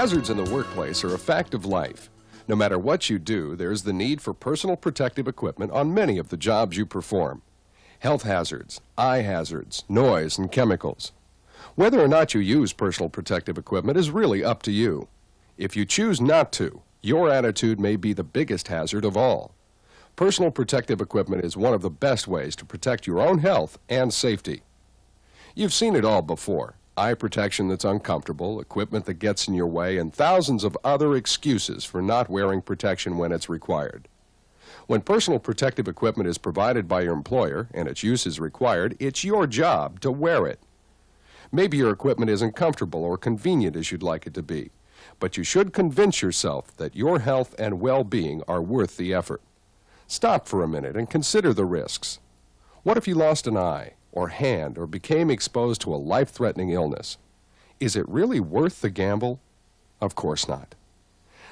Hazards in the workplace are a fact of life. No matter what you do, there's the need for personal protective equipment on many of the jobs you perform. Health hazards, eye hazards, noise, and chemicals. Whether or not you use personal protective equipment is really up to you. If you choose not to, your attitude may be the biggest hazard of all. Personal protective equipment is one of the best ways to protect your own health and safety. You've seen it all before. Eye protection that's uncomfortable, equipment that gets in your way, and thousands of other excuses for not wearing protection when it's required. When personal protective equipment is provided by your employer and its use is required, it's your job to wear it. Maybe your equipment isn't comfortable or convenient as you'd like it to be, but you should convince yourself that your health and well-being are worth the effort. Stop for a minute and consider the risks. What if you lost an eye or hand or became exposed to a life-threatening illness? Is it really worth the gamble? Of course not.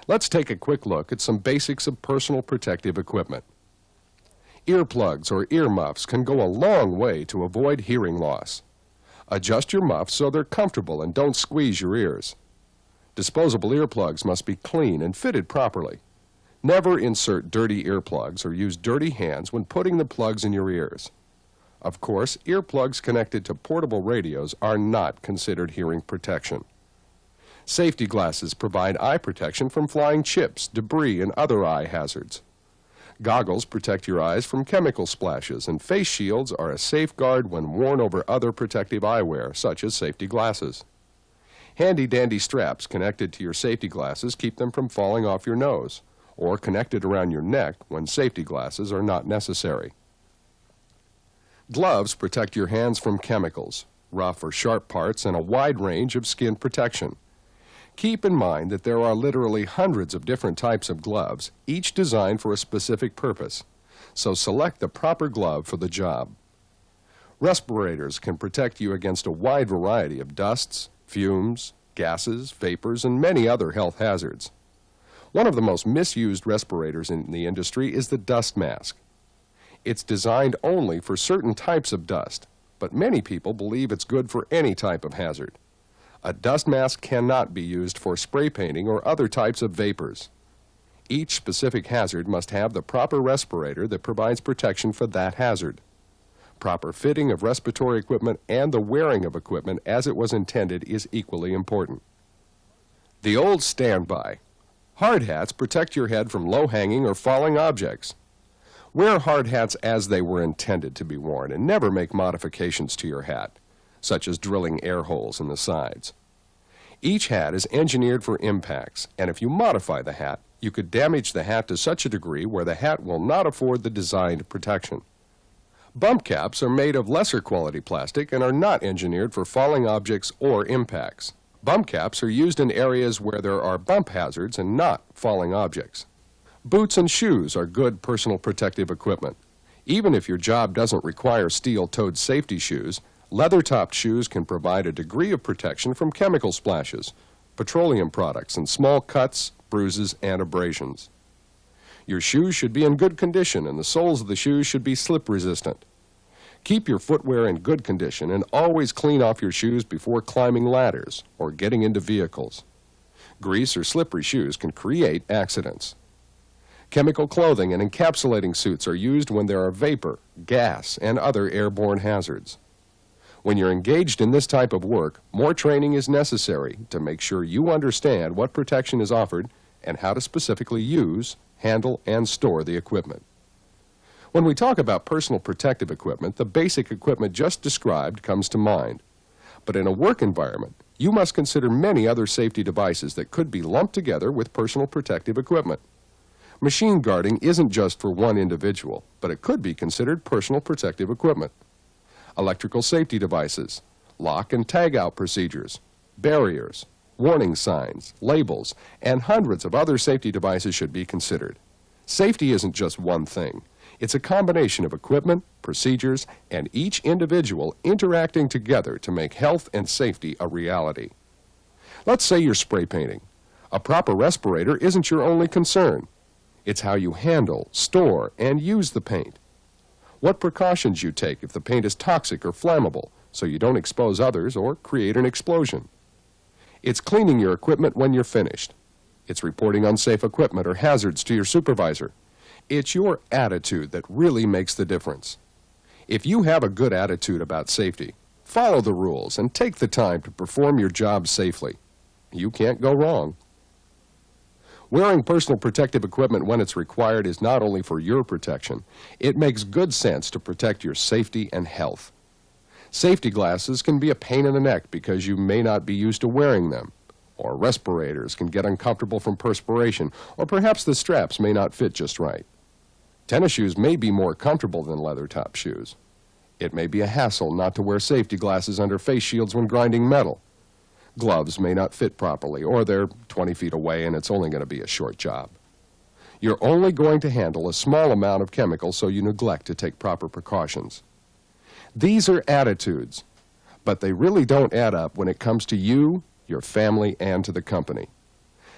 Let's take a quick look at some basics of personal protective equipment. Earplugs or earmuffs can go a long way to avoid hearing loss. Adjust your muffs so they're comfortable and don't squeeze your ears. Disposable earplugs must be clean and fitted properly. Never insert dirty earplugs or use dirty hands when putting the plugs in your ears. Of course, earplugs connected to portable radios are not considered hearing protection. Safety glasses provide eye protection from flying chips, debris, and other eye hazards. Goggles protect your eyes from chemical splashes, and face shields are a safeguard when worn over other protective eyewear, such as safety glasses. Handy-dandy straps connected to your safety glasses keep them from falling off your nose, or connected around your neck when safety glasses are not necessary. Gloves protect your hands from chemicals, rough or sharp parts, and a wide range of skin protection. Keep in mind that there are literally hundreds of different types of gloves, each designed for a specific purpose, so select the proper glove for the job. Respirators can protect you against a wide variety of dusts, fumes, gases, vapors, and many other health hazards. One of the most misused respirators in the industry is the dust mask. It's designed only for certain types of dust, but many people believe it's good for any type of hazard. A dust mask cannot be used for spray painting or other types of vapors. Each specific hazard must have the proper respirator that provides protection for that hazard. Proper fitting of respiratory equipment and the wearing of equipment as it was intended is equally important. The old standby. Hard hats protect your head from low-hanging or falling objects. Wear hard hats as they were intended to be worn and never make modifications to your hat, such as drilling air holes in the sides. Each hat is engineered for impacts, and if you modify the hat, you could damage the hat to such a degree where the hat will not afford the designed protection. Bump caps are made of lesser quality plastic and are not engineered for falling objects or impacts. Bump caps are used in areas where there are bump hazards and not falling objects. Boots and shoes are good personal protective equipment. Even if your job doesn't require steel-toed safety shoes, leather-topped shoes can provide a degree of protection from chemical splashes, petroleum products, and small cuts, bruises, and abrasions. Your shoes should be in good condition, and the soles of the shoes should be slip-resistant. Keep your footwear in good condition and always clean off your shoes before climbing ladders or getting into vehicles. Grease or slippery shoes can create accidents. Chemical clothing and encapsulating suits are used when there are vapor, gas, and other airborne hazards. When you're engaged in this type of work, more training is necessary to make sure you understand what protection is offered and how to specifically use, handle, and store the equipment. When we talk about personal protective equipment, the basic equipment just described comes to mind. But in a work environment, you must consider many other safety devices that could be lumped together with personal protective equipment. Machine guarding isn't just for one individual, but it could be considered personal protective equipment. Electrical safety devices, lock and tag-out procedures, barriers, warning signs, labels, and hundreds of other safety devices should be considered. Safety isn't just one thing. It's a combination of equipment, procedures, and each individual interacting together to make health and safety a reality. Let's say you're spray painting. A proper respirator isn't your only concern. It's how you handle, store, and use the paint. What precautions you take if the paint is toxic or flammable so you don't expose others or create an explosion. It's cleaning your equipment when you're finished. It's reporting unsafe equipment or hazards to your supervisor. It's your attitude that really makes the difference. If you have a good attitude about safety, follow the rules and take the time to perform your job safely. You can't go wrong. Wearing personal protective equipment when it's required is not only for your protection, it makes good sense to protect your safety and health. Safety glasses can be a pain in the neck because you may not be used to wearing them, or respirators can get uncomfortable from perspiration, or perhaps the straps may not fit just right. Tennis shoes may be more comfortable than leather-top shoes. It may be a hassle not to wear safety glasses under face shields when grinding metal. Gloves may not fit properly, or they're 20 feet away and it's only going to be a short job. You're only going to handle a small amount of chemicals, so you neglect to take proper precautions. These are attitudes, but they really don't add up when it comes to you, your family, and to the company.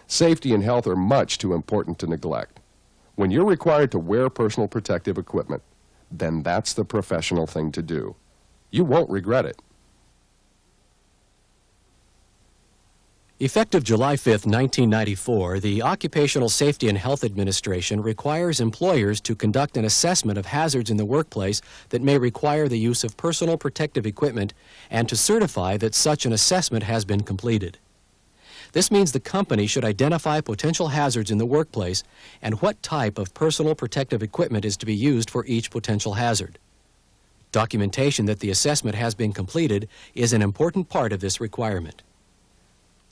Safety and health are much too important to neglect. When you're required to wear personal protective equipment, then that's the professional thing to do. You won't regret it. Effective July 5, 1994, the Occupational Safety and Health Administration requires employers to conduct an assessment of hazards in the workplace that may require the use of personal protective equipment and to certify that such an assessment has been completed. This means the company should identify potential hazards in the workplace and what type of personal protective equipment is to be used for each potential hazard. Documentation that the assessment has been completed is an important part of this requirement.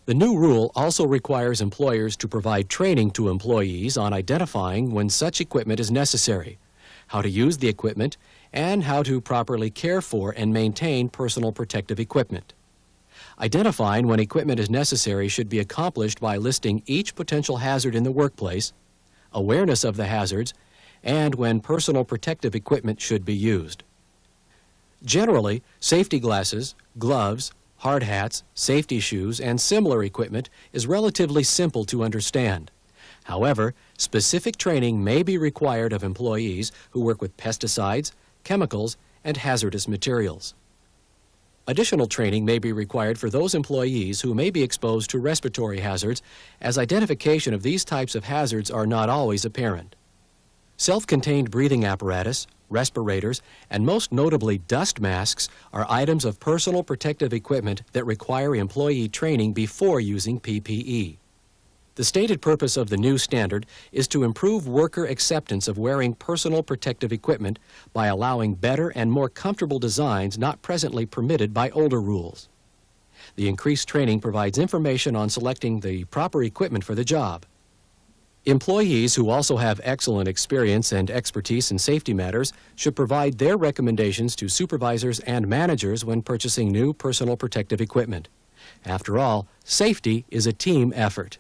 The new rule also requires employers to provide training to employees on identifying when such equipment is necessary, how to use the equipment, and how to properly care for and maintain personal protective equipment. Identifying when equipment is necessary should be accomplished by listing each potential hazard in the workplace, awareness of the hazards, and when personal protective equipment should be used. Generally, safety glasses, gloves, hard hats, safety shoes, and similar equipment is relatively simple to understand. However, specific training may be required of employees who work with pesticides, chemicals, and hazardous materials. Additional training may be required for those employees who may be exposed to respiratory hazards, as identification of these types of hazards are not always apparent. Self-contained breathing apparatus, respirators, and most notably dust masks are items of personal protective equipment that require employee training before using PPE. The stated purpose of the new standard is to improve worker acceptance of wearing personal protective equipment by allowing better and more comfortable designs not presently permitted by older rules. The increased training provides information on selecting the proper equipment for the job. Employees who also have excellent experience and expertise in safety matters should provide their recommendations to supervisors and managers when purchasing new personal protective equipment. After all, safety is a team effort.